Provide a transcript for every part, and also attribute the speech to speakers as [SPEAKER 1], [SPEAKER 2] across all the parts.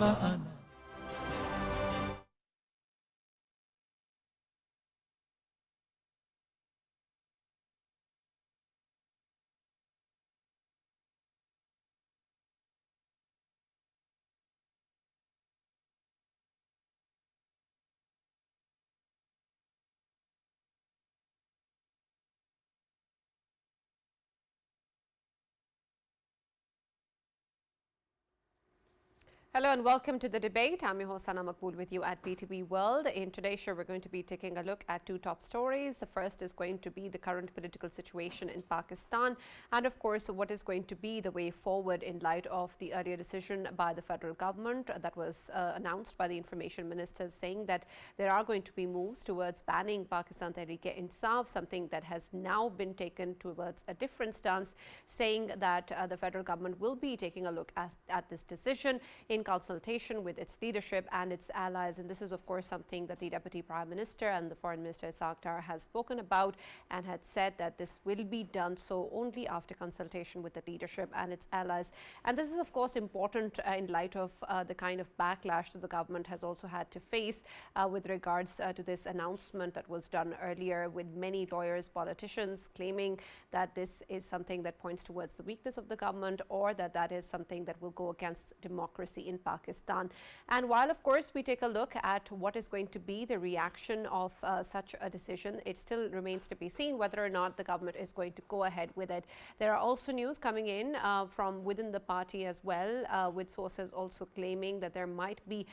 [SPEAKER 1] معنا.
[SPEAKER 2] Hello and welcome to the debate. I'm your host Maqbool with you at PTV World. In today's show, we're going to be taking a look at two top stories. The first is going to be the current political situation in Pakistan and, of course, what is going to be the way forward in light of the earlier decision by the federal government that was announced by the information minister, saying that there are going to be moves towards banning Pakistan Tehreek-e-Insaf, something that has now been taken towards a different stance, saying that the federal government will be taking a look at this decision in consultation with its leadership and its allies. And this is, of course, something that the Deputy Prime Minister and the Foreign Minister Dar has spoken about and had said that this will be done so only after consultation with the leadership and its allies. And this is, of course, important in light of the kind of backlash that the government has also had to face with regards to this announcement that was done earlier, with many lawyers, politicians claiming that this is something that points towards the weakness of the government, or that is something that will go against democracy in Pakistan. And while, of course, we take a look at what is going to be the reaction of such a decision, it still remains to be seen whether or not the government is going to go ahead with it. There are also news coming in from within the party as well, with sources also claiming that there might be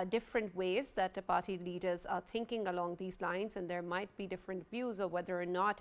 [SPEAKER 2] different ways that the party leaders are thinking along these lines, and there might be different views of whether or not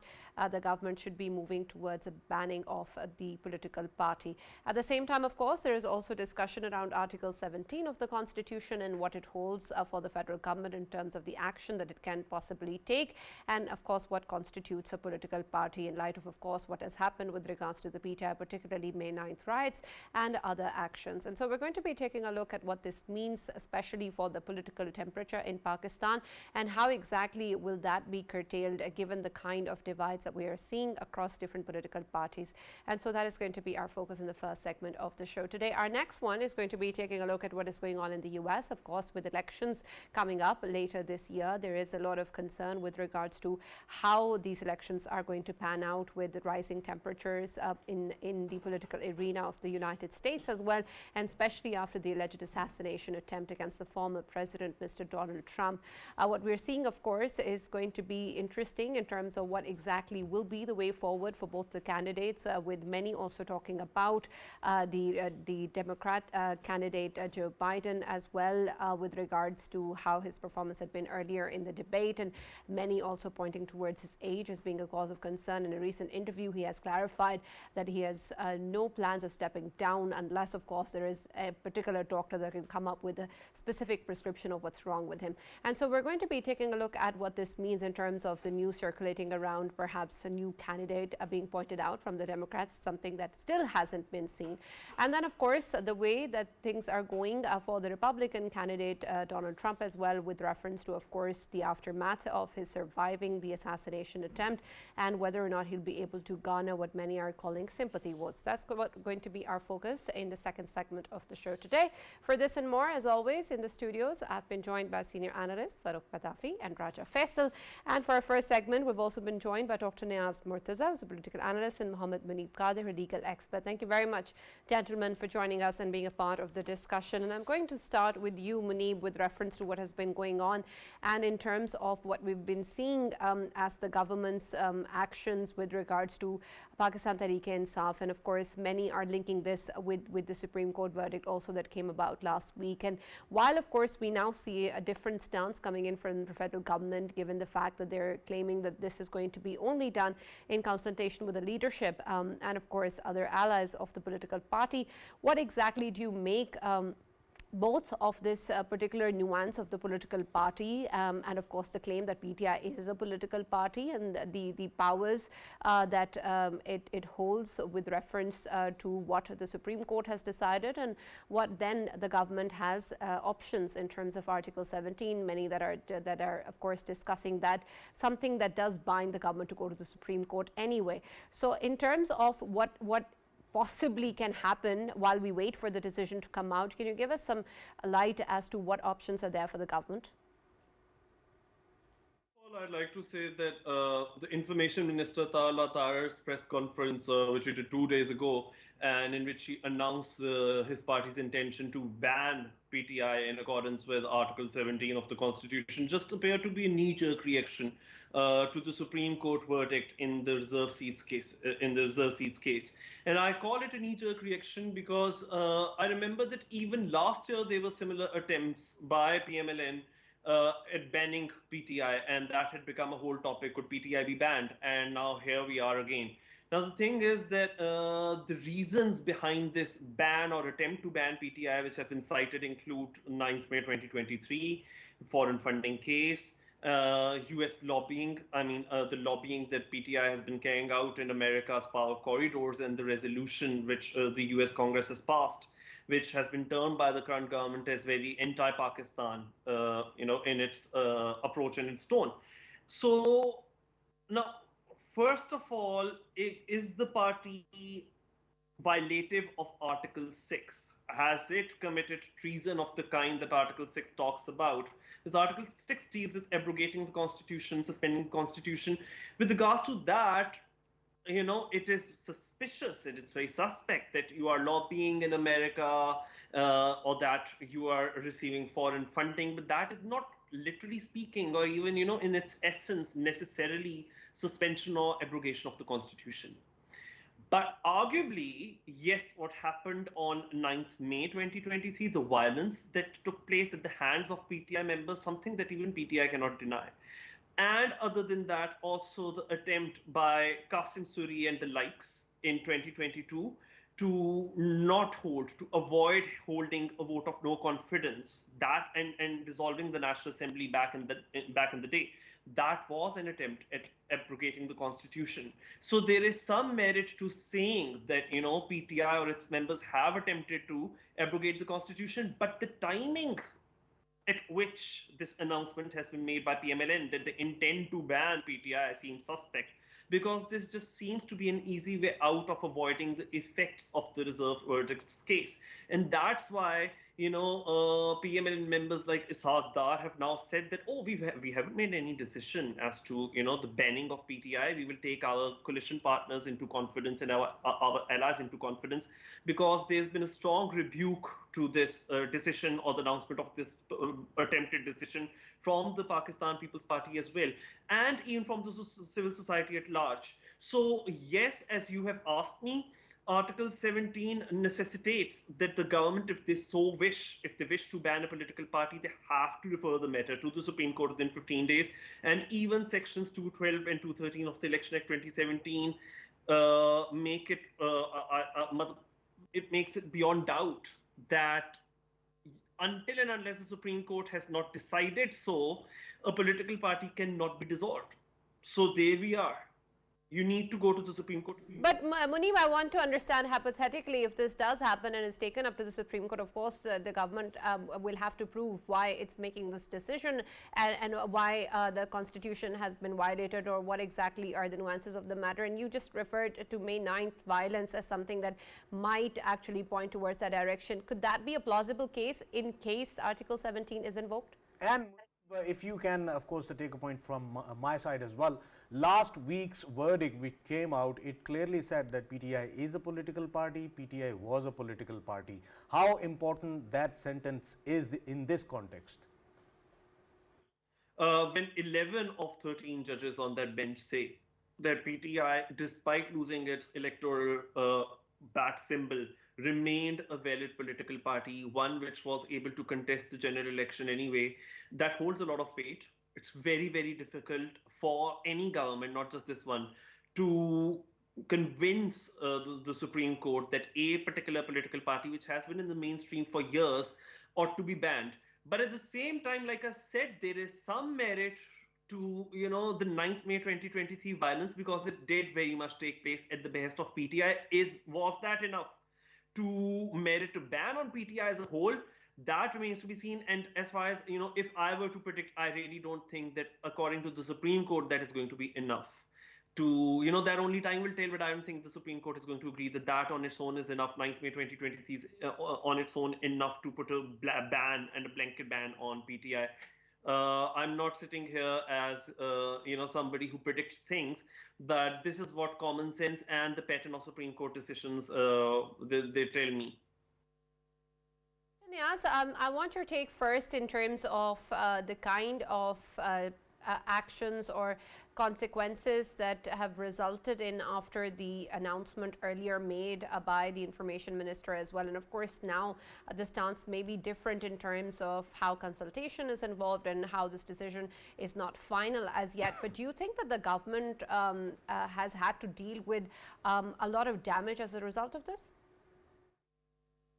[SPEAKER 2] the government should be moving towards a banning of the political party. At the same time, of course, there is also discussion around Article 17 of the Constitution and what it holds for the federal government in terms of the action that it can possibly take, and of course what constitutes a political party in light of course what has happened with regards to the PTI, particularly May 9th riots and other actions. And so we're going to be taking a look at what this means, especially for the political temperature in Pakistan, and how exactly will that be curtailed given the kind of divides that we are seeing across different political parties. And so that is going to be our focus in the first segment of the show today. Our next one is going to be taking a look at what is going on in the US. Of course, with elections coming up later this year, there is a lot of concern with regards to how these elections are going to pan out, with the rising temperatures in the political arena of the United States as well, and especially after the alleged assassination attempt against the former president, Mr. Donald Trump. What we're seeing, of course, is going to be interesting in terms of what exactly will be the way forward for both the candidates, with many also talking about the Democrat candidate Joe Biden as well, with regards to how his performance had been earlier in the debate, and many also pointing towards his age as being a cause of concern. In a recent interview, he has clarified that he has no plans of stepping down unless, of course, there is a particular doctor that can come up with a specific prescription of what's wrong with him. And so we're going to be taking a look at what this means in terms of the news circulating around perhaps a new candidate being pointed out from the Democrats, something that still hasn't been seen. And then, of course, the way that things are going for the Republican candidate Donald Trump as well, with reference to, of course, the aftermath of his surviving the assassination attempt and whether or not he'll be able to garner what many are calling sympathy votes. That's going to be our focus in the second segment of the show today. For this and more, as always, in the studios, I've been joined by senior analysts Farrukh K.Pitafi and Raja Faisal. And for our first segment, we've also been joined by Dr. Niaz Murtaza, who's a political analyst, and Muneeb, Qadir, a legal expert. Thank you very much, gentlemen, for joining us and being a part of the discussion. And I'm going to start with you, Muneeb, with reference to what has been going on and in terms of what we've been seeing as the government's actions with regards to Pakistan Tehreek-e-Insaf. And of course, many are linking this with the Supreme Court verdict also that came about last week. And while, of course, we now see a different stance coming in from the federal government, given the fact that they're claiming that this is going to be only done in consultation with the leadership and, of course, other allies of the political party, what exactly do you make both of this particular nuance of the political party and, of course, the claim that PTI is a political party and the powers that it holds with reference to what the Supreme Court has decided, and what then the government has options in terms of Article 17, many that are of course discussing that, something that does bind the government to go to the Supreme Court anyway. So in terms of what possibly can happen while we wait for the decision to come out? Can you give us some light as to what options are there for the government?
[SPEAKER 1] I'd like to say that the Information Minister Tala Tarar's press conference, which he did 2 days ago, and in which he announced his party's intention to ban PTI in accordance with Article 17 of the Constitution, just appeared to be a knee-jerk reaction to the Supreme Court verdict in the reserve seats case. And I call it a knee-jerk reaction because I remember that even last year there were similar attempts by PMLN at banning PTI, and that had become a whole topic. Could PTI be banned? And now here we are again. Now the thing is that the reasons behind this ban or attempt to ban PTI, which have been cited, include 9th May 2023 foreign funding case, US lobbying. I mean, the lobbying that PTI has been carrying out in America's power corridors, and the resolution which the US Congress has passed, which has been termed by the current government as very anti-Pakistan, in its approach and its tone. So now, first of all, is the party violative of Article 6? Has it committed treason of the kind that Article 6 talks about? Because Article 6 deals with abrogating the Constitution, suspending the Constitution. With regards to that, it is suspicious and it's very suspect that you are lobbying in America or that you are receiving foreign funding, but that is not literally speaking or even, in its essence, necessarily suspension or abrogation of the Constitution. But arguably, yes, what happened on 9th May 2023, the violence that took place at the hands of PTI members, something that even PTI cannot deny. And other than that, also the attempt by Qasim Suri and the likes in 2022 to not hold, to avoid holding a vote of no confidence, that and dissolving the National Assembly back in the day. That was an attempt at abrogating the Constitution. So there is some merit to saying that PTI or its members have attempted to abrogate the Constitution, but the timing at which this announcement has been made by PMLN that they intend to ban PTI seems suspect, because this just seems to be an easy way out of avoiding the effects of the reserve verdicts case. And that's why PMLN members like Ishaq Dar have now said that, we haven't made any decision as to the banning of PTI. We will take our coalition partners into confidence and our allies into confidence, because there's been a strong rebuke to this decision or the announcement of this attempted decision from the Pakistan People's Party as well, and even from the civil society at large. So yes, as you have asked me, Article 17 necessitates that the government, if they wish to ban a political party, they have to refer the matter to the Supreme Court within 15 days. And even sections 212 and 213 of the Election Act 2017 it makes it beyond doubt that until and unless the Supreme Court has not decided so, a political party cannot be dissolved. So there we are. You need to go to the Supreme Court.
[SPEAKER 2] But Muneeb, I want to understand, hypothetically, if this does happen and is taken up to the Supreme Court, of course, the government will have to prove why it's making this decision and why the Constitution has been violated, or what exactly are the nuances of the matter. And you just referred to May 9th violence as something that might actually point towards that direction. Could that be a plausible case in case Article 17 is invoked?
[SPEAKER 3] And if you can, of course, to take a point from my side as well, last week's verdict which came out, it clearly said that PTI is a political party, PTI was a political party. How important that sentence is in this context?
[SPEAKER 1] When 11 of 13 judges on that bench say that PTI, despite losing its electoral bat symbol, remained a valid political party, one which was able to contest the general election anyway, that holds a lot of weight. It's very, very difficult for any government, not just this one, to convince the Supreme Court that a particular political party, which has been in the mainstream for years, ought to be banned. But at the same time, like I said, there is some merit to the 9th May 2023 violence, because it did very much take place at the behest of PTI. Was that enough to merit a ban on PTI as a whole? That remains to be seen. And as far as, if I were to predict, I really don't think that according to the Supreme Court, that is going to be enough. to, that only time will tell, but I don't think the Supreme Court is going to agree that that on its own is enough. 9th May 2023 is on its own enough to put a ban and a blanket ban on PTI. I'm not sitting here as somebody who predicts things, but this is what common sense and the pattern of Supreme Court decisions they tell me.
[SPEAKER 2] Niaz, I want your take first in terms of the kind of actions or consequences that have resulted in after the announcement earlier made by the information minister as well. And of course now the stance may be different in terms of how consultation is involved and how this decision is not final as yet. But do you think that the government has had to deal with a lot of damage as a result of this?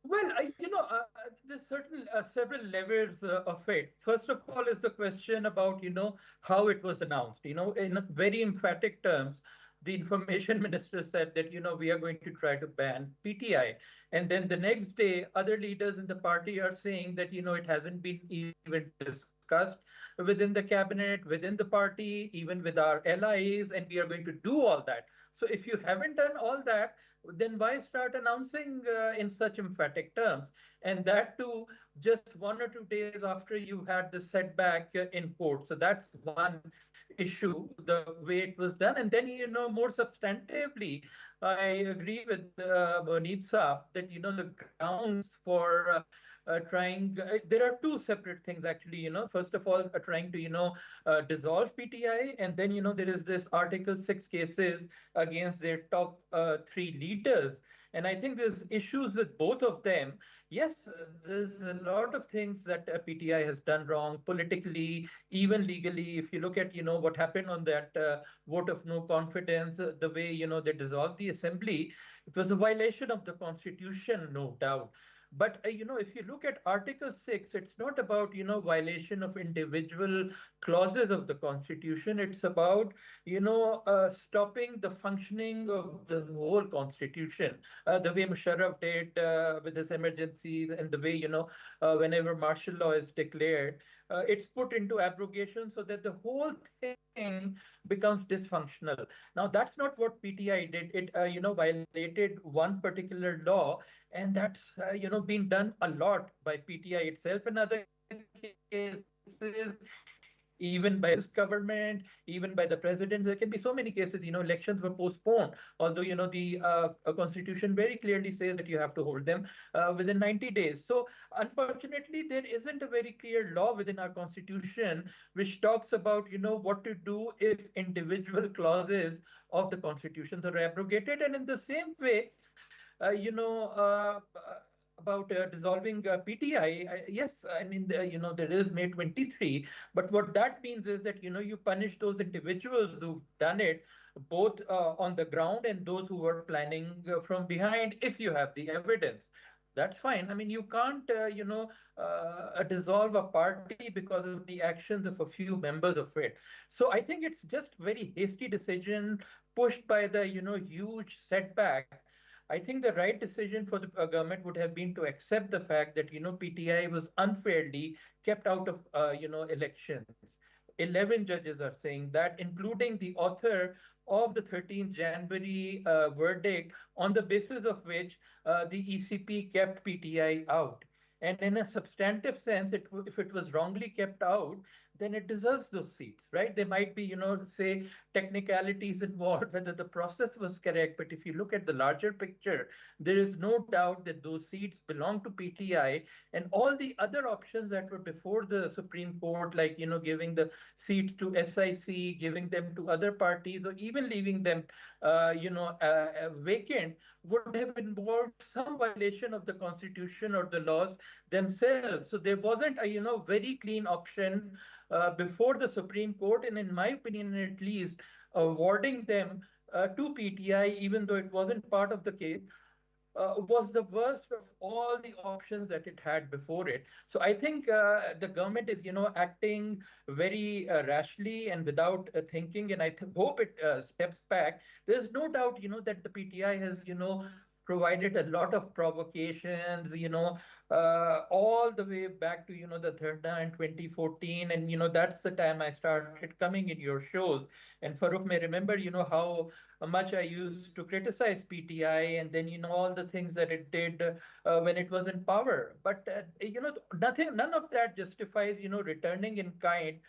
[SPEAKER 4] Well, there's certain several levels of it. First of all, is the question about how it was announced. In very emphatic terms, the information minister said that we are going to try to ban PTI, and then the next day, other leaders in the party are saying that it hasn't been even discussed within the cabinet, within the party, even with our allies, and we are going to do all that. So if you haven't done all that, then why start announcing in such emphatic terms? And that too, just 1 or 2 days after you had the setback in court. So that's one issue, the way it was done. And then, more substantively, I agree with Muneeb Saab that, the grounds for trying, there are two separate things actually, first of all, trying to, dissolve PTI. And then, there is this Article 6 cases against their top three leaders. And I think there's issues with both of them. Yes, there's a lot of things that PTI has done wrong politically, even legally. If you look at, what happened on that vote of no confidence, the way, they dissolved the assembly, it was a violation of the constitution, no doubt. But if you look at Article 6, it's not about violation of individual clauses of the Constitution. It's about stopping the functioning of the whole Constitution. The way Musharraf did with his emergencies, and the way whenever martial law is declared, it's put into abrogation so that the whole thing becomes dysfunctional. Now, that's not what PTI did. It violated one particular law, and that's been done a lot by PTI itself and other cases, even by this government, even by the president. There can be so many cases. Elections were postponed, although the constitution very clearly says that you have to hold them within 90 days. So unfortunately, there isn't a very clear law within our constitution which talks about what to do if individual clauses of the constitutions are abrogated. And in the same way, about dissolving PTI, yes, I mean, there is May 23, but what that means is that, you punish those individuals who've done it, both on the ground and those who were planning from behind, if you have the evidence. That's fine. I mean, you can't, dissolve a party because of the actions of a few members of it. So I think it's just very hasty decision pushed by the, huge setback. I think the right decision for the government would have been to accept the fact that PTI was unfairly kept out of elections. 11 judges are saying that, including the author of the 13th January verdict, on the basis of which the ECP kept PTI out. And in a substantive sense, if it was wrongly kept out, then it deserves those seats, right? There might be, say, technicalities involved, whether the process was correct. But if you look at the larger picture, there is no doubt that those seats belong to PTI, and all the other options that were before the Supreme Court, like, giving the seats to SIC, giving them to other parties, or even leaving them, vacant, would have involved some violation of the Constitution or the laws themselves. So there wasn't a, very clean option before the Supreme Court, and in my opinion, at least, awarding them to PTI, even though it wasn't part of the case, was the worst of all the options that it had before it. So I think the government is, acting very rashly and without thinking, and I hope it steps back. There's no doubt, that the PTI has, provided a lot of provocations, all the way back to, the Dharna in 2014. And, that's the time I started coming in your shows. And Farrukh may remember, how much I used to criticize PTI and then, all the things that it did when it was in power. But, none of that justifies, returning in kind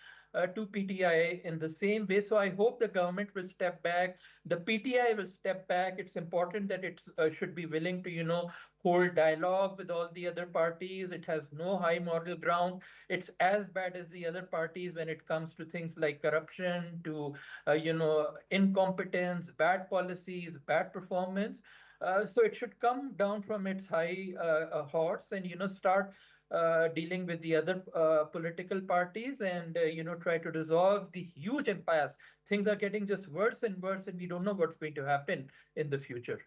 [SPEAKER 4] to PTI in the same way. So I hope the government will step back. The PTI will step back. It's important that it should be willing to, hold dialogue with all the other parties. It has no high moral ground. It's as bad as the other parties when it comes to things like corruption, to, incompetence, bad policies, bad performance. So it should come down from its high horse and, start dealing with the other political parties and try to resolve the huge impasse. Things are getting just worse and worse, and we don't know what's going to happen in the future.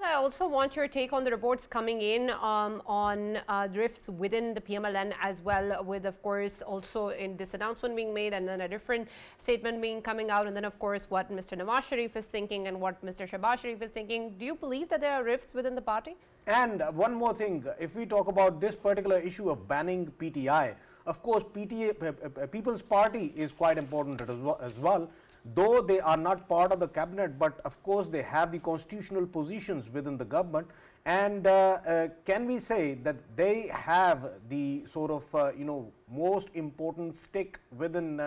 [SPEAKER 2] I also want your take on the reports coming in on drifts within the PMLN as well, with, of course, also in this announcement being made and then a different statement being coming out, and then, of course, what Mr. Nawaz Sharif is thinking and what Mr. Shehbaz Sharif is thinking. Do you believe that there are rifts within the party?
[SPEAKER 3] And one more thing, if we talk about this particular issue of banning PTI, of course, People's Party is quite important as well. Though they are not part of the cabinet, but of course they have the constitutional positions within the government. And can we say that they have the sort of most important stick within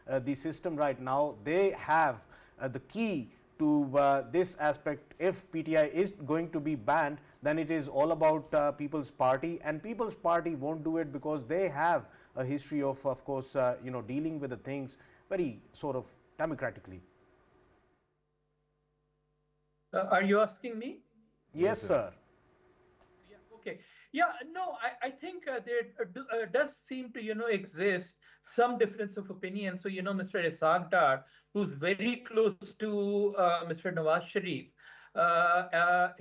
[SPEAKER 3] the system right now? They have the key to this aspect. If PTI is going to be banned, then it is all about People's Party, and People's Party won't do it because they have a history of course, dealing with the things very sort of democratically.
[SPEAKER 4] Are you asking me?
[SPEAKER 3] Yes, sir.
[SPEAKER 4] Yeah, okay. Yeah, no, I think there does seem to, exist some difference of opinion. So, Mr. Ishaq Dar, who's very close to Mr. Nawaz Sharif,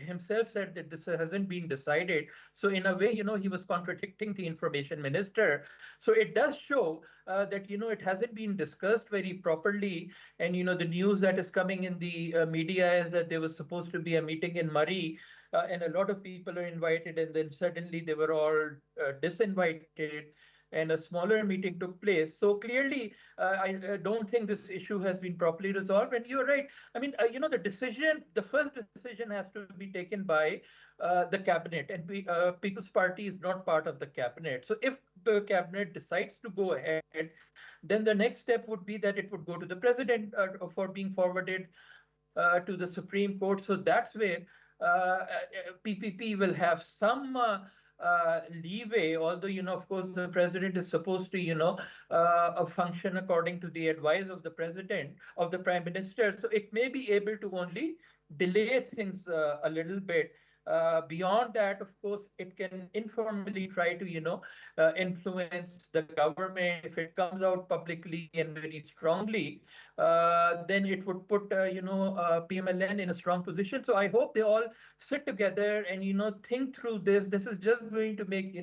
[SPEAKER 4] himself said that this hasn't been decided. So in a way, he was contradicting the information minister. So it does show that, it hasn't been discussed very properly. And, the news that is coming in the media is that there was supposed to be a meeting in Murray and a lot of people are invited, and then suddenly they were all disinvited, and a smaller meeting took place. So clearly, I don't think this issue has been properly resolved. And you're right. I mean, the first decision has to be taken by the cabinet, and People's Party is not part of the cabinet. So if the cabinet decides to go ahead, then the next step would be that it would go to the president for being forwarded to the Supreme Court. So that's where PPP will have some leeway, although, of course, the president is supposed to, function according to the advice of the president, of the prime minister. So it may be able to only delay things a little bit. Beyond that, of course, it can informally try to, influence the government. If it comes out publicly and very strongly, then it would put, PMLN in a strong position. So I hope they all sit together and, think through this. This is just going to make,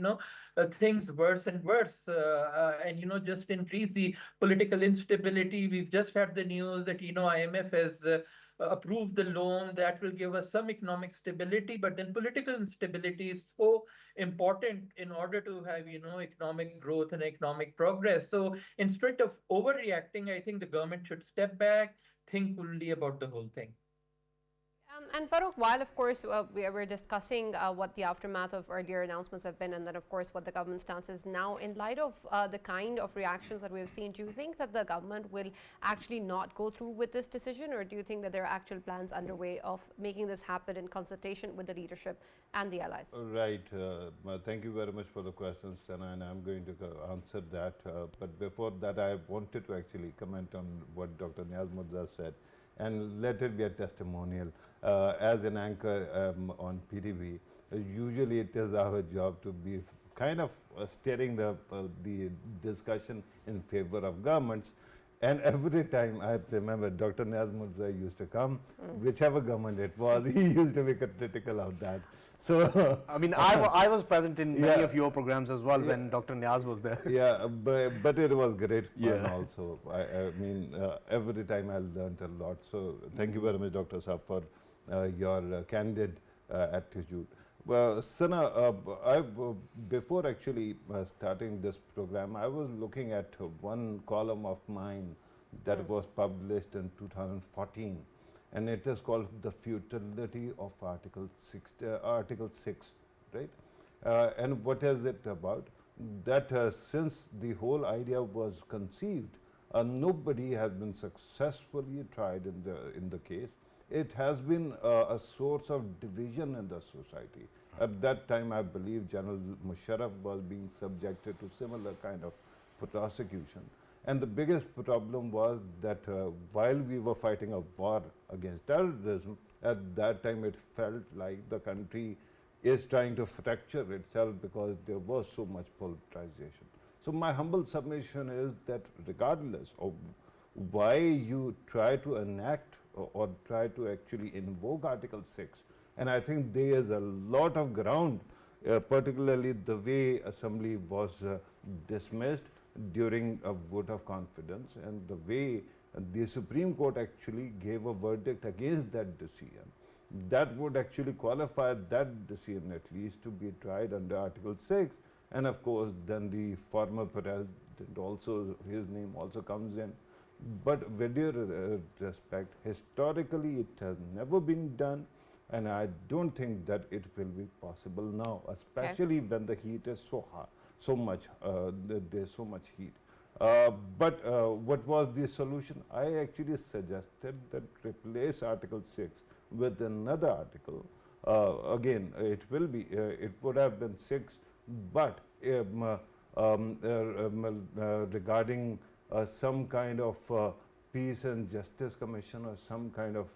[SPEAKER 4] things worse and worse and, just increase the political instability. We've just had the news that, IMF has approve the loan that will give us some economic stability, but then political instability is so important in order to have, economic growth and economic progress. So instead of overreacting, I think the government should step back, think fully about the whole thing.
[SPEAKER 2] And Farrukh, while of course we were discussing what the aftermath of earlier announcements have been, and then of course what the government stance is now, in light of the kind of reactions that we've seen, do you think that the government will actually not go through with this decision, or do you think that there are actual plans underway of making this happen in consultation with the leadership and the allies?
[SPEAKER 5] Right. Thank you very much for the questions, Sana, and I'm going to answer that. But before that, I wanted to actually comment on what Dr. Niaz said, and let it be a testimonial. As an anchor on PTV, usually it is our job to be kind of steering the discussion in favor of governments. And every time I remember Dr. Niaz used to come, whichever government it was, he used to be critical of that. So
[SPEAKER 3] I mean, I was present in many of your programs as well when Dr. Niaz was there.
[SPEAKER 5] Yeah, but it was great fun also. I mean, every time I learned a lot. So thank you very much, Dr. Saab, for your candid attitude. Well, Sana, before actually starting this program, I was looking at one column of mine that was published in 2014, and it is called The Futility of Article 6, right? And what is it about? That since the whole idea was conceived, nobody has been successfully tried in the case. It has been a source of division in the society. At that time, I believe General Musharraf was being subjected to similar kind of prosecution. And the biggest problem was that while we were fighting a war against terrorism, at that time it felt like the country is trying to fracture itself because there was so much polarization. So my humble submission is that regardless of why you try to enact or try to actually invoke Article 6, and I think there is a lot of ground, particularly the way Assembly was dismissed during a vote of confidence, and the way the Supreme Court actually gave a verdict against that decision. That would actually qualify that decision at least to be tried under Article 6, and of course then the former president also, his name also comes in. But with due respect, historically it has never been done, and I don't think that it will be possible now, especially when the heat is so hot, so much, there's so much heat. But what was the solution? I actually suggested that replace Article 6 with another article. Again, it will be, it would have been 6, but regarding some kind of Peace and Justice Commission or some kind of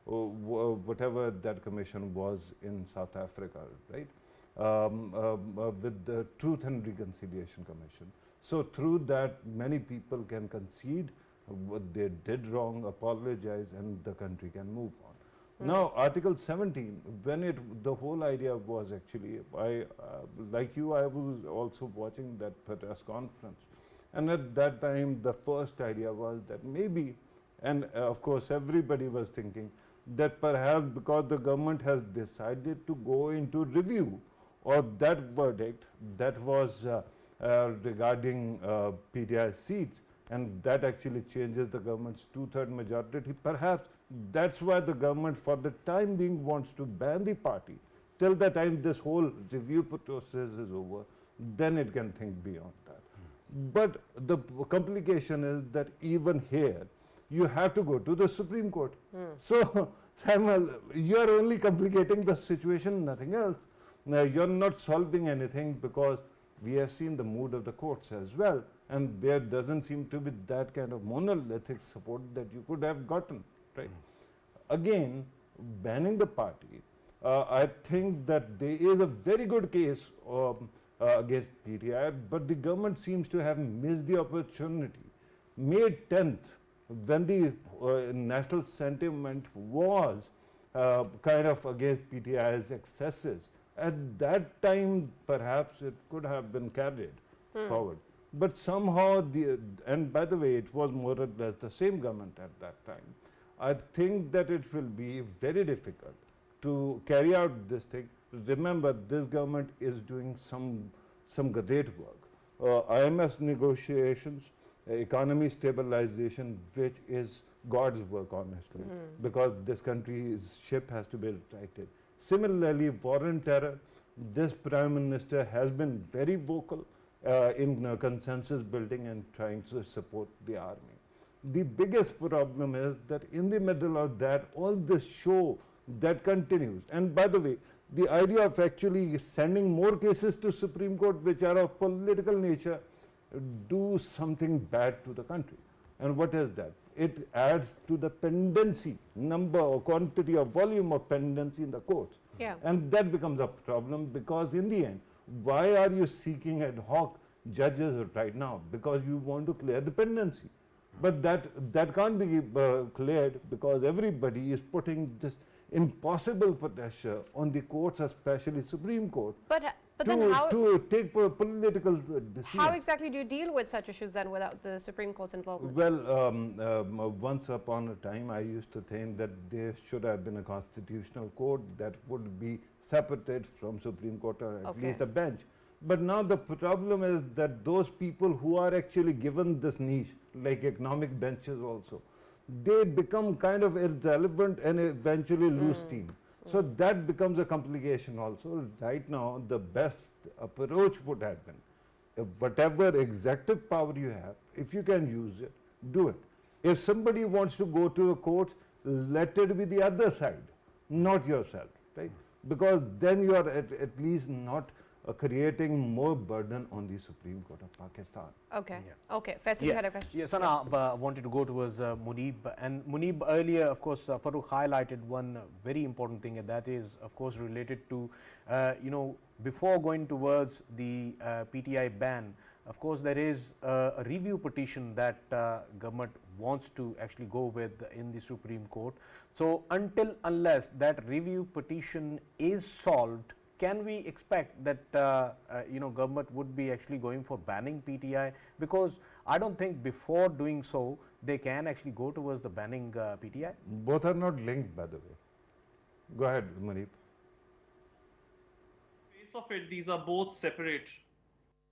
[SPEAKER 5] whatever that commission was in South Africa, right? With the Truth and Reconciliation Commission. So through that, many people can concede what they did wrong, apologize, and the country can move on. Now, Article 17, when the whole idea was actually, like you, I was also watching that press conference. And at that time, the first idea was that maybe, and of course everybody was thinking that perhaps because the government has decided to go into review of that verdict that was regarding PTI seats, and that actually changes the government's 2/3 majority. Perhaps that's why the government for the time being wants to ban the party. Till the time this whole review process is over, then it can think beyond that. But the complication is that even here, you have to go to the Supreme Court. So, Samuel, you are only complicating the situation, nothing else. Now, you're not solving anything because we have seen the mood of the courts as well, and there doesn't seem to be that kind of monolithic support that you could have gotten, right? Again, banning the party, I think that there is a very good case against PTI, but the government seems to have missed the opportunity. May 10th, when the national sentiment was kind of against PTI's excesses, at that time perhaps it could have been carried forward. But somehow, and by the way, it was more or less the same government at that time. I think that it will be very difficult to carry out this thing. Remember, this government is doing some great work. IMF negotiations, economy stabilization, which is God's work, honestly, because this country's ship has to be righted. Similarly, war and terror, this Prime Minister has been very vocal in consensus building and trying to support the army. The biggest problem is that in the middle of that, all this show that continues. And by the way, the idea of actually sending more cases to Supreme Court which are of political nature do something bad to the country. And what is that? It adds to the pendency, number or quantity or volume of pendency in the courts.
[SPEAKER 2] Yeah.
[SPEAKER 5] And that becomes a problem because in the end, why are you seeking ad hoc judges right now? Because you want to clear the pendency. But that can't be cleared because everybody is putting this impossible pressure on the courts, especially Supreme Court.
[SPEAKER 2] But But then how,
[SPEAKER 5] to take political decisions.
[SPEAKER 2] how exactly do you deal with such issues then without the Supreme Court's involvement?
[SPEAKER 5] Well, once upon a time, I used to think that there should have been a constitutional court that would be separated from Supreme Court, or at least a bench. But now the problem is that those people who are actually given this niche, like economic benches also, they become kind of irrelevant and eventually lose steam. So that becomes a complication also. Right now, the best approach would have been, if whatever executive power you have, if you can use it, do it. If somebody wants to go to the court, let it be the other side, not yourself, right? Because then you are at least not creating more burden on the Supreme Court of Pakistan.
[SPEAKER 2] Okay, okay. Faisal, you had a question?
[SPEAKER 3] Yes, Sana, wanted to go towards Muneeb. And Muneeb, earlier, of course, Farrukh highlighted one very important thing, and that is, of course, related to, you know, before going towards the PTI ban, of course, there is a review petition that government wants to actually go with in the Supreme Court. So, unless that review petition is solved, can we expect that you know, government would be actually going for banning PTI? Because I don't think before doing so they can actually go towards the banning PTI.
[SPEAKER 5] Both are not linked, by the way. Go ahead, Muneeb.
[SPEAKER 1] Face of it, these are both separate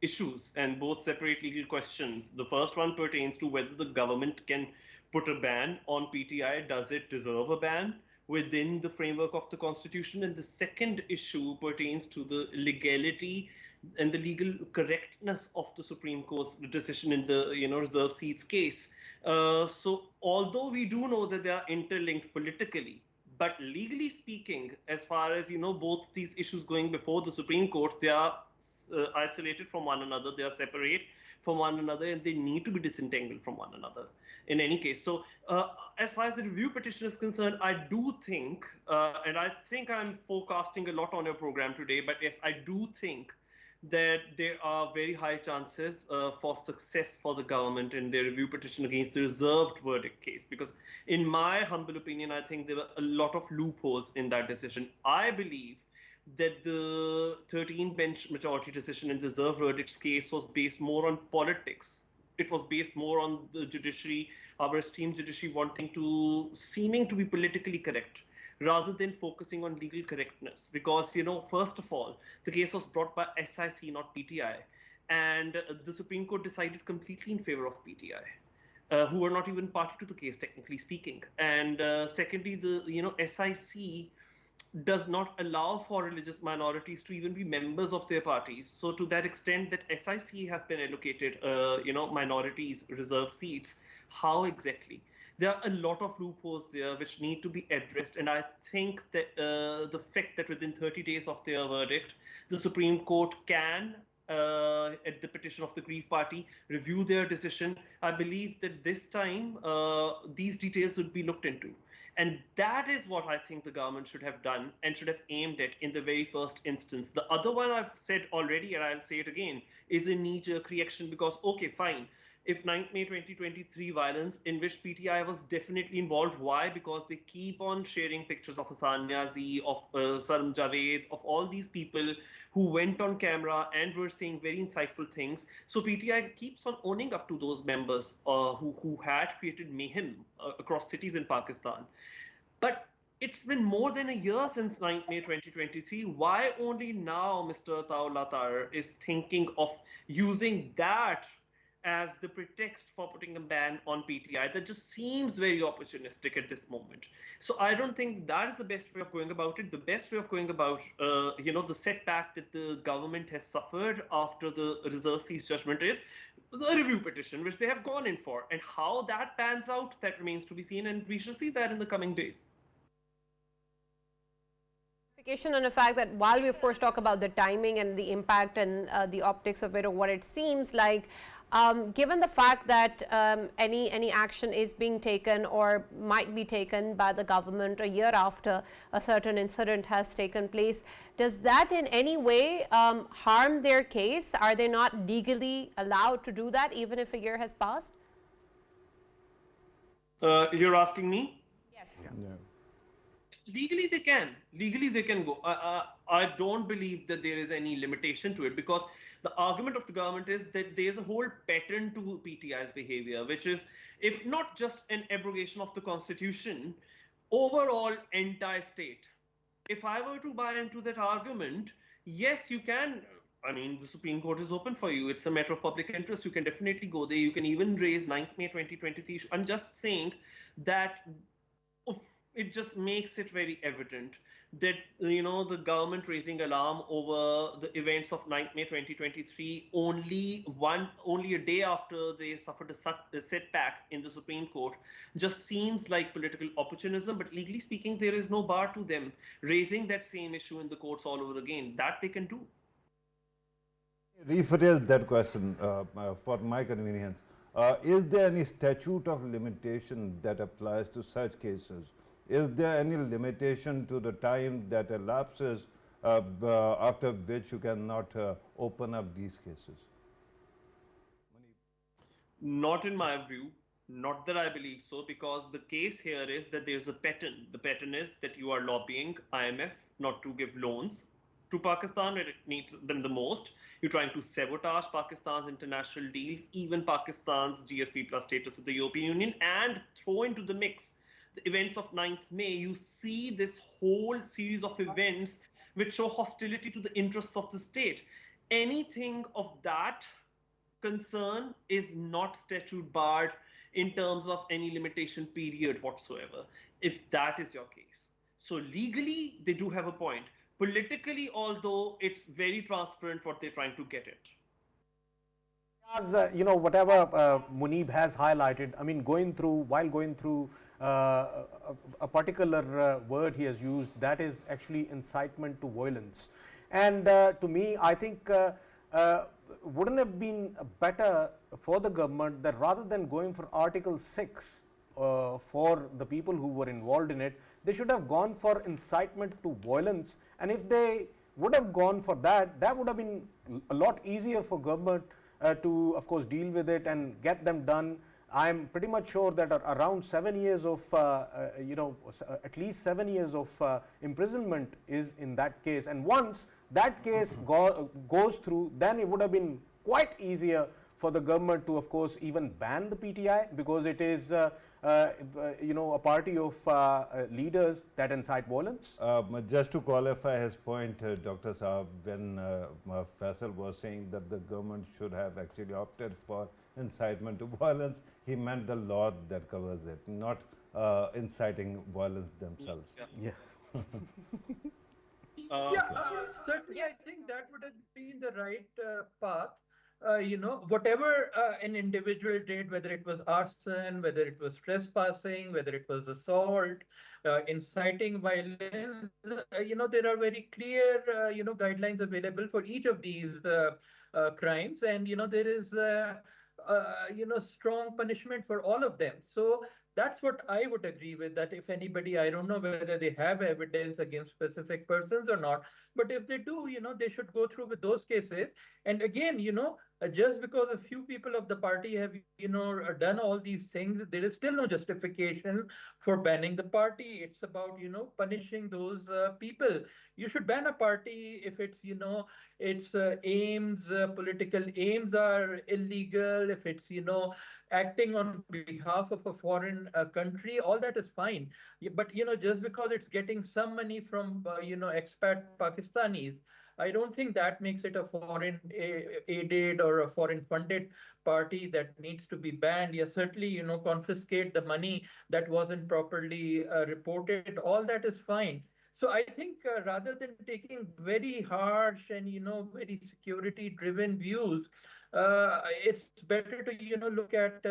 [SPEAKER 1] issues and both separate legal questions. The first one pertains to whether the government can put a ban on PTI. Does it deserve a ban within the framework of the Constitution? And the second issue pertains to the legality and the legal correctness of the Supreme Court's decision in the reserve seats case. So although we do know that they are interlinked politically, but legally speaking, as far as both these issues going before the Supreme Court, they are isolated from one another, they are separate from one another, and they need to be disentangled from one another in any case. So as far as the review petition is concerned, I do think, and I think I'm forecasting a lot on your program today, but yes, I do think that there are very high chances for success for the government in their review petition against the reserved verdict case. Because in my humble opinion, I think there were a lot of loopholes in that decision. I believe that the 13-bench majority decision in the reserved verdicts case was based more on politics. It was based more on the judiciary, our esteemed judiciary, seeming to be politically correct, rather than focusing on legal correctness. Because, first of all, the case was brought by SIC, not PTI. And the Supreme Court decided completely in favor of PTI, who were not even party to the case, technically speaking. And secondly, the, SIC does not allow for religious minorities to even be members of their parties. So to that extent that SIC have been allocated, minorities reserve seats, how exactly? There are a lot of loopholes there which need to be addressed. And I think that the fact that within 30 days of their verdict, the Supreme Court can, at the petition of the Grief Party, review their decision. I believe that this time these details would be looked into. And that is what I think the government should have done and should have aimed at in the very first instance. The other one I've said already, and I'll say it again, is a knee-jerk reaction because, okay, fine. If 9th May 2023 violence, in which PTI was definitely involved, why? Because they keep on sharing pictures of Hassan Niazi, of Saram Javed, of all these people who went on camera and were saying very insightful things. So PTI keeps on owning up to those members who had created mayhem across cities in Pakistan. But it's been more than a year since 9th May 2023. Why only now Mr. Ataullah Taher is thinking of using that as the pretext for putting a ban on PTI? That just seems very opportunistic at this moment. So I don't think that is the best way of going about it. The best way of going about, the setback that the government has suffered after the reserve seats judgment is the review petition, which they have gone in for. And how that pans out, that remains to be seen, and we shall see that in the coming days.
[SPEAKER 2] On the fact that while we of course talk about the timing and the impact and the optics of it, or what it seems like, given the fact that any action is being taken or might be taken by the government a year after a certain incident has taken place, does that in any way harm their case? Are they not legally allowed to do that even if a year has passed?
[SPEAKER 1] You're asking me?
[SPEAKER 2] Yes.
[SPEAKER 5] Yeah.
[SPEAKER 1] legally they can go. I don't believe that there is any limitation to it, because the argument of the government is that there's a whole pattern to PTI's behavior, which is, if not just an abrogation of the constitution, overall entire state. If I were to buy into that argument, yes, you can. I mean, the Supreme Court is open for you. It's a matter of public interest. You can definitely go there. You can even raise 9th May 2023. I'm just saying that it just makes it very evident that the government raising alarm over the events of 9th May 2023 only a day after they suffered a setback in the Supreme Court just seems like political opportunism. But legally speaking, there is no bar to them raising that same issue in the courts all over again. That they can do.
[SPEAKER 5] Rephrase that question for my convenience. Is there any statute of limitation that applies to such cases? Is there any limitation to the time that elapses after which you cannot open up these cases?
[SPEAKER 1] Not in my view, not that I believe so, because the case here is that there's a pattern. The pattern is that you are lobbying IMF not to give loans to Pakistan where it needs them the most. You're trying to sabotage Pakistan's international deals, even Pakistan's GSP plus status with the European Union, and throw into the mix the events of 9th May. You see this whole series of events which show hostility to the interests of the state. Anything of that concern is not statute barred in terms of any limitation period whatsoever, if that is your case. So legally, they do have a point. Politically, although, it's very transparent what they're trying to get at.
[SPEAKER 3] As whatever Muneeb has highlighted, I mean, while going through a particular word he has used, that is actually incitement to violence. And to me, I think wouldn't have been better for the government that rather than going for Article 6 for the people who were involved in it, they should have gone for incitement to violence. And if they would have gone for that, that would have been a lot easier for government to, of course, deal with it and get them done. I'm pretty much sure that around 7 years of, at least 7 years of imprisonment is in that case. And once that case goes through, then it would have been quite easier for the government to, of course, even ban the PTI, because it is, a party of leaders that incite violence.
[SPEAKER 5] Just to qualify his point, Dr. Saab, when Faisal was saying that the government should have actually opted for incitement to violence, he meant the law that covers it, not inciting violence themselves.
[SPEAKER 3] Yeah.
[SPEAKER 4] Certainly, I think that would have been the right path. Whatever an individual did, whether it was arson, whether it was trespassing, whether it was assault, inciting violence, there are very clear, guidelines available for each of these crimes, and there is strong punishment for all of them. So that's what I would agree with, that if anybody, I don't know whether they have evidence against specific persons or not, but if they do, they should go through with those cases. And again, just because a few people of the party have, done all these things, there is still no justification for banning the party. It's about, punishing those people. You should ban a party if it's, its aims, political aims are illegal, if it's, acting on behalf of a foreign country, all that is fine. But, just because it's getting some money from, expat Pakistanis, I don't think that makes it a foreign aided or a foreign funded party that needs to be banned. Yes, certainly, confiscate the money that wasn't properly reported. All that is fine. So I think rather than taking very harsh and, very security driven views, it's better to, look at,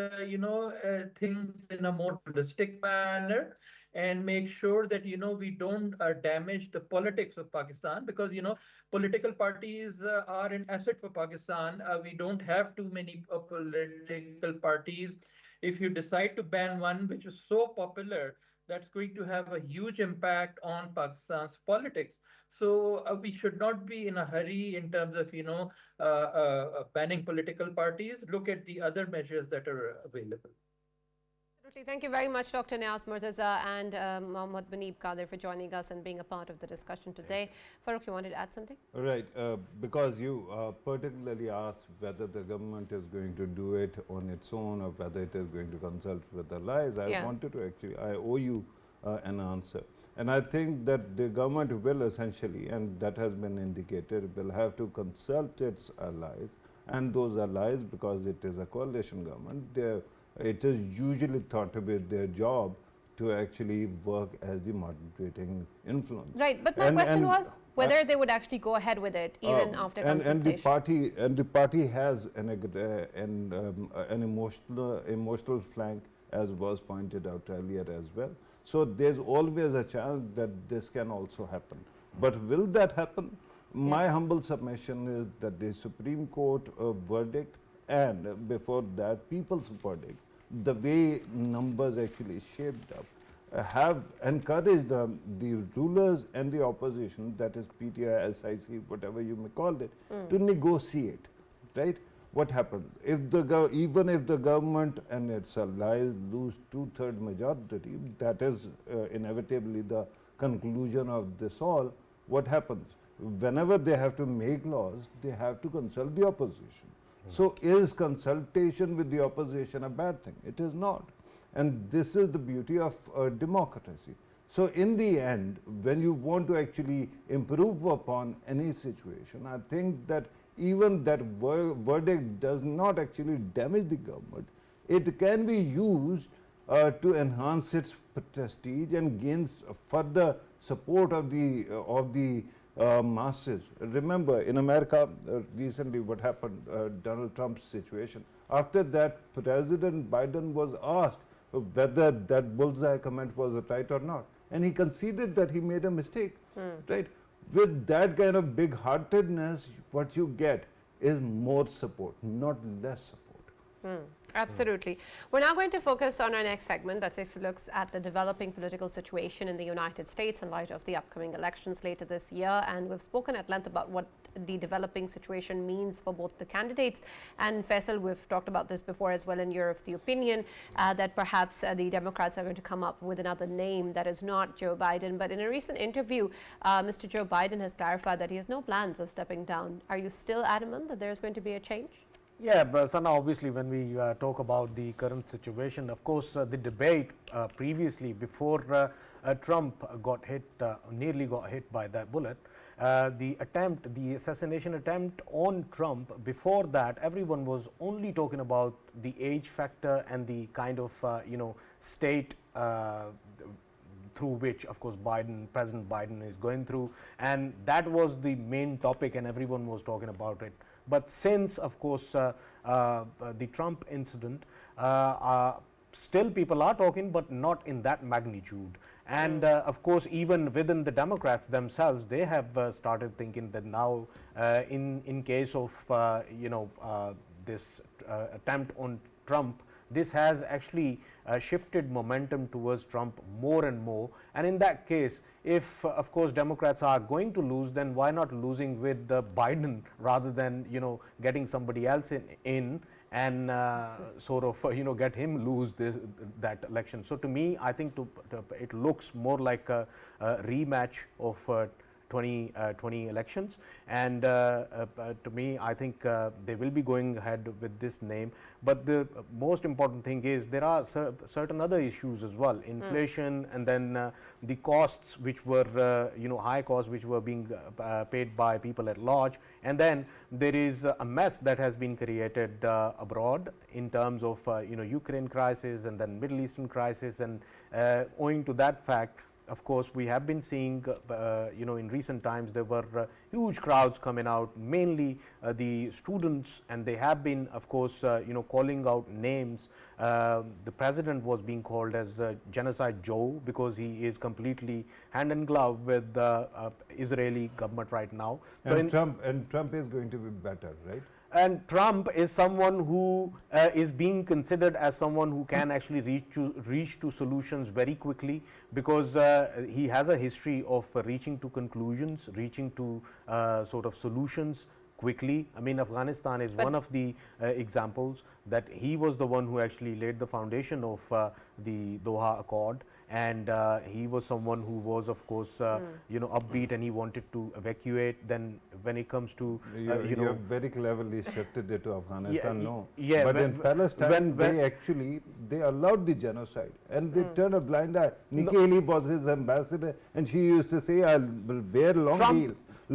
[SPEAKER 4] things in a more holistic manner and make sure that, we don't damage the politics of Pakistan, because, political parties are an asset for Pakistan. We don't have too many political parties. If you decide to ban one which is so popular, that's going to have a huge impact on Pakistan's politics. So we should not be in a hurry in terms of, banning political parties. Look at the other measures that are available.
[SPEAKER 2] Absolutely. Thank you very much, Dr. Niaz, Murtaza, and Mohammed Muneeb, Qadir, for joining us and being a part of the discussion today. Farrukh, you wanted to add something?
[SPEAKER 5] Right, because you particularly asked whether the government is going to do it on its own or whether it is going to consult with the allies. I wanted to actually, I owe you an answer. And I think that the government will essentially, and that has been indicated, will have to consult its allies. And those allies, because it is a coalition government, it is usually thought to be their job to actually work as the moderating influence.
[SPEAKER 2] Right, but my question was whether they would actually go ahead with it even after consultation.
[SPEAKER 5] And the party has an emotional flank, as was pointed out earlier as well. So there's always a chance that this can also happen. But will that happen? My humble submission is that the Supreme Court verdict and before that people's verdict, the way numbers actually shaped up, have encouraged the rulers and the opposition, that is PTI, SIC, whatever you may call it, to negotiate, right? What happens? If even if the government and its allies lose 2/3 majority, that is inevitably the conclusion of this all, what happens? Whenever they have to make laws, they have to consult the opposition. So is consultation with the opposition a bad thing? It is not. And this is the beauty of democracy. So in the end, when you want to actually improve upon any situation, I think that even that verdict does not actually damage the government. It can be used to enhance its prestige and gains further support of the masses. Remember, in America, recently what happened, Donald Trump's situation. After that, President Biden was asked whether that bullseye comment was right or not. And he conceded that he made a mistake, right? With that kind of big-heartedness, what you get is more support, not less support.
[SPEAKER 2] Absolutely. We're now going to focus on our next segment that takes a look at the developing political situation in the United States in light of the upcoming elections later this year. And we've spoken at length about what the developing situation means for both the candidates. And Faisal, we've talked about this before as well, and you're of the opinion that perhaps the Democrats are going to come up with another name that is not Joe Biden. But in a recent interview, Mr. Joe Biden has clarified that he has no plans of stepping down. Are you still adamant that there's going to be a change?
[SPEAKER 3] Yeah, but Sana, obviously when we talk about the current situation, of course the debate previously before Trump got hit, nearly got hit by that bullet, the assassination attempt on Trump, before that everyone was only talking about the age factor and the kind of state through which of course President Biden is going through, and that was the main topic and everyone was talking about it. But since of course the Trump incident, still people are talking, but not in that magnitude. And of course even within the Democrats themselves, they have started thinking that now in case of this attempt on Trump, this has actually shifted momentum towards Trump more and more. And in that case, if of course Democrats are going to lose, then why not losing with Biden rather than getting somebody else in and sort of get him lose that election. So to me, I think it looks more like a rematch of 2020 elections, and to me I think they will be going ahead with this name. But the most important thing is there are certain other issues as well, inflation, and then the costs which were high costs which were being paid by people at large, and then there is a mess that has been created abroad in terms of Ukraine crisis and then Middle Eastern crisis, and owing to that fact, of course, we have been seeing, in recent times there were huge crowds coming out, mainly the students, and they have been, of course, calling out names. The president was being called as Genocide Joe because he is completely hand in glove with the Israeli government right now.
[SPEAKER 5] And Trump is going to be better, right?
[SPEAKER 3] And Trump is someone who is being considered as someone who can actually reach to solutions very quickly, because he has a history of reaching to conclusions, reaching to sort of solutions quickly. I mean, Afghanistan is one of the examples that he was the one who actually laid the foundation of the Doha Accord, and he was someone who was, of course, upbeat, and he wanted to evacuate. Then when it comes to
[SPEAKER 5] you have very cleverly shifted it to Afghanistan. But
[SPEAKER 3] when,
[SPEAKER 5] in Palestine, they allowed the genocide, and they turned a blind eye. Nikki Haley was his ambassador, and she used to say, "I'll wear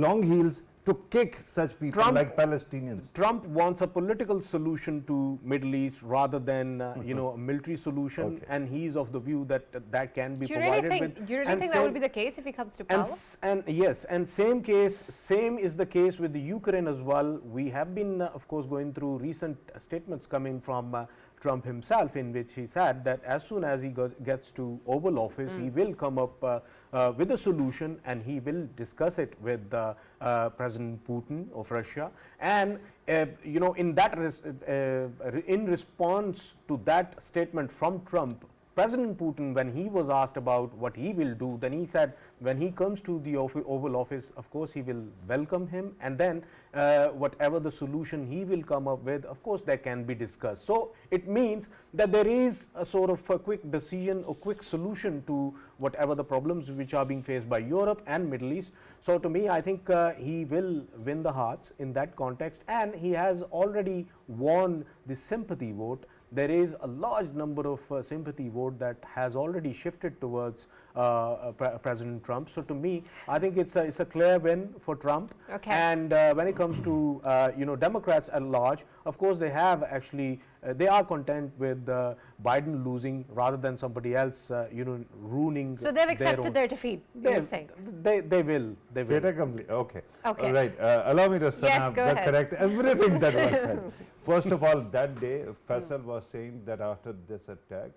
[SPEAKER 5] long heels to kick such people like Palestinians."
[SPEAKER 3] Trump wants a political solution to Middle East rather than a military solution, and he's of the view that that can be provided with.
[SPEAKER 2] Do you really think that would be the case if he comes to power?
[SPEAKER 3] And yes, and same is the case with the Ukraine as well. We have been, of course, going through recent statements coming from Trump himself, in which he said that as soon as he gets to Oval Office, he will come up with a solution, and he will discuss it with President Putin of Russia. And in response to that statement from Trump, President Putin, when he was asked about what he will do, then he said when he comes to the Oval Office, of course, he will welcome him, and then whatever the solution he will come up with, of course, that can be discussed. So it means that there is a sort of a quick decision or quick solution to whatever the problems which are being faced by Europe and Middle East. So to me, I think he will win the hearts in that context, and he has already won the sympathy vote. There is a large number of sympathy vote that has already shifted towards President Trump. So to me, I think it's a clear win for Trump.
[SPEAKER 2] Okay.
[SPEAKER 3] And when it comes to Democrats at large, of course, they have actually they are content with Biden losing rather than somebody else ruining.
[SPEAKER 2] So they've accepted their defeat. You're saying
[SPEAKER 3] they will.
[SPEAKER 5] Okay.
[SPEAKER 2] Okay.
[SPEAKER 5] All right. Allow me to correct everything that was said. First of all, that day, Faisal was saying that after this attack,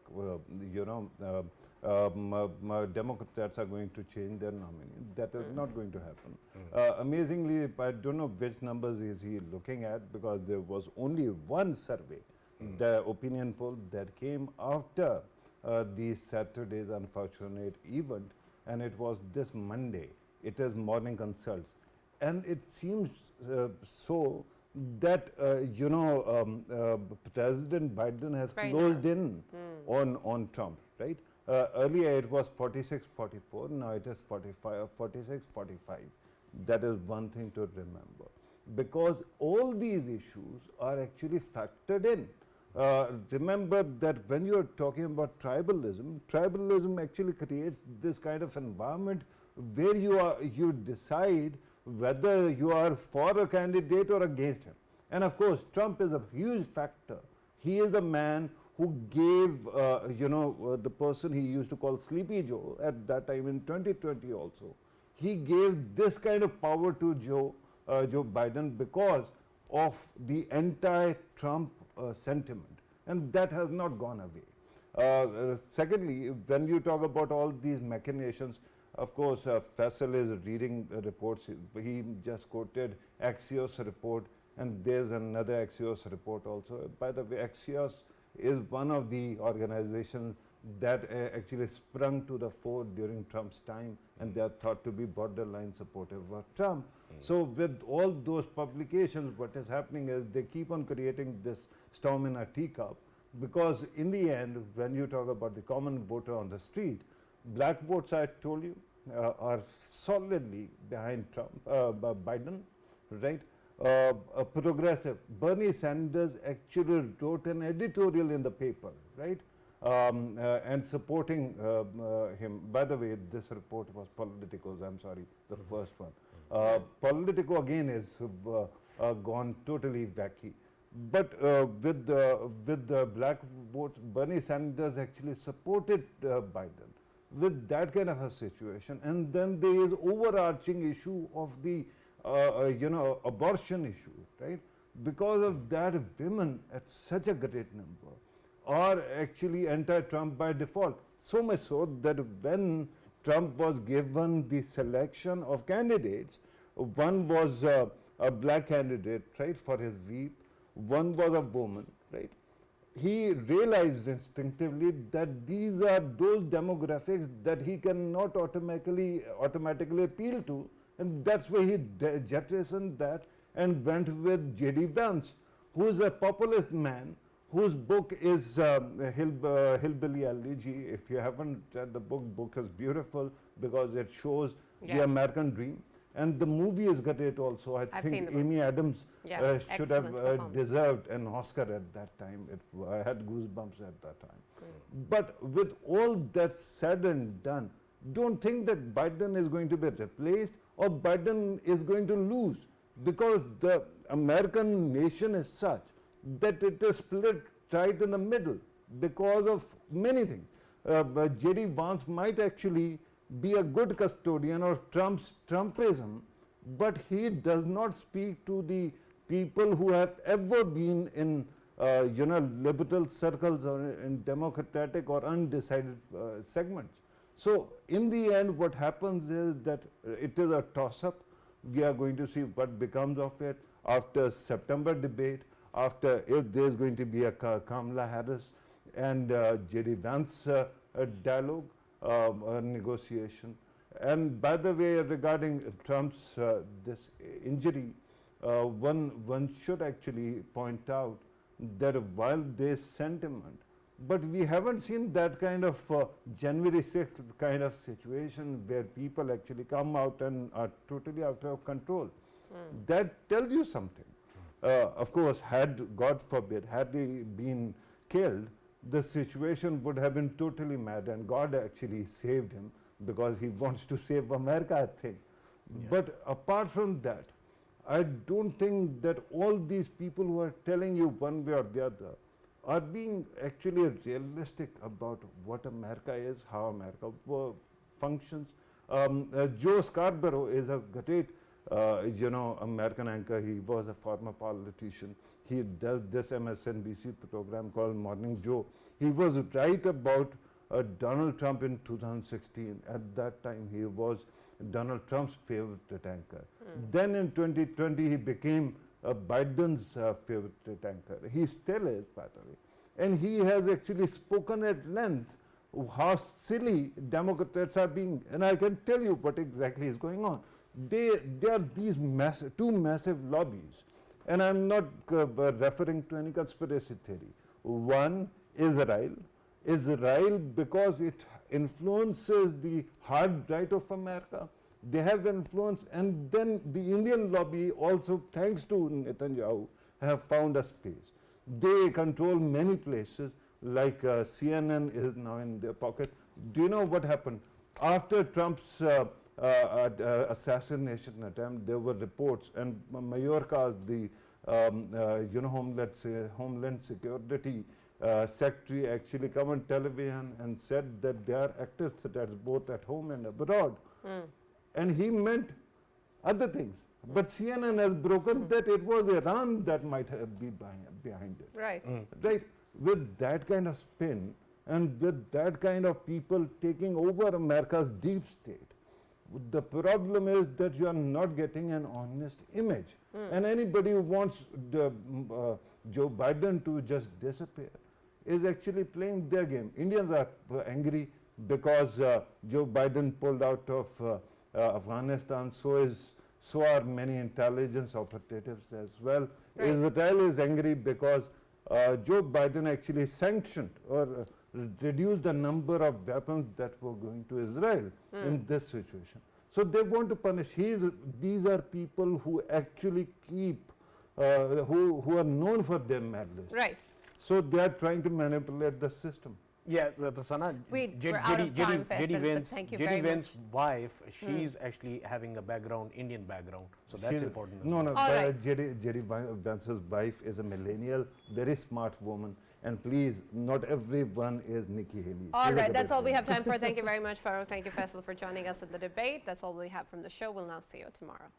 [SPEAKER 5] Democrats are going to change their nominee. That is not going to happen. Amazingly, I don't know which numbers is he looking at, because there was only one survey, the opinion poll, that came after the Saturday's unfortunate event, and it was this Monday. It is Morning Consults, and it seems so that President Biden has closed in on Trump, right? Earlier it was 46-44, now it is 46-45. That is one thing to remember, because all these issues are actually factored in. Remember that when you are talking about tribalism actually creates this kind of environment where you decide whether you are for a candidate or against him. And of course, Trump is a huge factor. He is a man who gave, the person he used to call Sleepy Joe at that time in 2020 also. He gave this kind of power to Joe Biden because of the anti-Trump sentiment, and that has not gone away. Secondly, when you talk about all these machinations, of course, Faisal is reading reports. He just quoted Axios report, and there's another Axios report also. By the way, Axios is one of the organizations that actually sprung to the fore during Trump's time, and they are thought to be borderline supportive of Trump. So with all those publications, what is happening is they keep on creating this storm in a teacup, because in the end, when you talk about the common voter on the street, black votes, I told you, are solidly behind Biden, right? A progressive. Bernie Sanders actually wrote an editorial in the paper, right? And supporting him. By the way, this report was Politico's, I'm sorry, the first one. Politico again is gone totally wacky. But with the black vote, Bernie Sanders actually supported Biden with that kind of a situation. And then there is overarching issue of the abortion issue, right? Because of that, women at such a great number are actually anti-Trump by default. So much so that when Trump was given the selection of candidates, one was a black candidate, right, for his whip, one was a woman, right? He realized instinctively that these are those demographics that he cannot automatically appeal to, and that's why he jettisoned that and went with J.D. Vance, who is a populist man, whose book is Hillbilly Elegy. If you haven't read the book is beautiful because it shows the American dream. And the movie is great also. I think Amy Adams should have deserved an Oscar at that time. I had goosebumps at that time. But with all that said and done, don't think that Biden is going to be replaced or Biden is going to lose, because the American nation is such that it is split right in the middle because of many things. J.D. Vance might actually be a good custodian of Trumpism, but he does not speak to the people who have ever been in liberal circles or in democratic or undecided segments. So in the end, what happens is that it is a toss-up. We are going to see what becomes of it after September debate, after if there is going to be a Kamala Harris and J.D. Vance dialogue, negotiation. And by the way, regarding Trump's this injury, one should actually point out that while there is sentiment, but we haven't seen that kind of January 6th kind of situation where people actually come out and are totally out of control. That tells you something. Of course, God forbid, had he been killed, the situation would have been totally mad, and God actually saved him because he wants to save America, I think. But apart from that, I don't think that all these people who are telling you one way or the other are being actually realistic about what America is, how America functions. Joe Scarborough is a great American anchor. He was a former politician. He does this MSNBC program called Morning Joe. He was right about Donald Trump in 2016. At that time, he was Donald Trump's favorite anchor. Then in 2020, he became Biden's favorite anchor. He still is, by the way. And he has actually spoken at length how silly Democrats are being. And I can tell you what exactly is going on. They are these two massive lobbies. And I'm not referring to any conspiracy theory. One, Israel, because it influences the hard right of America. They have influence, and then the Indian lobby also, thanks to Netanyahu, have found a space. They control many places, like CNN is now in their pocket. Do you know what happened? After Trump's assassination attempt, there were reports, and Mayorkas, the Homeland Security Secretary, actually come on television and said that they are active threats both at home and abroad. And he meant other things. But CNN has broken that it was Iran that might be behind it.
[SPEAKER 2] Right.
[SPEAKER 5] Right. With that kind of spin and with that kind of people taking over America's deep state, the problem is that you are not getting an honest image. And anybody who wants Joe Biden to just disappear is actually playing their game. Indians are angry because Joe Biden pulled out of Afghanistan, so are many intelligence operatives as well. Right. Israel is angry because Joe Biden actually sanctioned or reduced the number of weapons that were going to Israel in this situation. So they want to punish. These are people who actually keep, who are known for their madness.
[SPEAKER 2] Right.
[SPEAKER 5] So they are trying to manipulate the system.
[SPEAKER 3] Yeah, Prasanna, J.D. Vance's wife, she's actually having a background, Indian background, so that's important.
[SPEAKER 5] No, J.D. Vance's wife is a millennial, very smart woman, and please, not everyone is Nikki Haley.
[SPEAKER 2] All right, that's all we have time for. Thank you very much, Farrukh. Thank you, Faisal, for joining us at the debate. That's all we have from the show. We'll now see you tomorrow.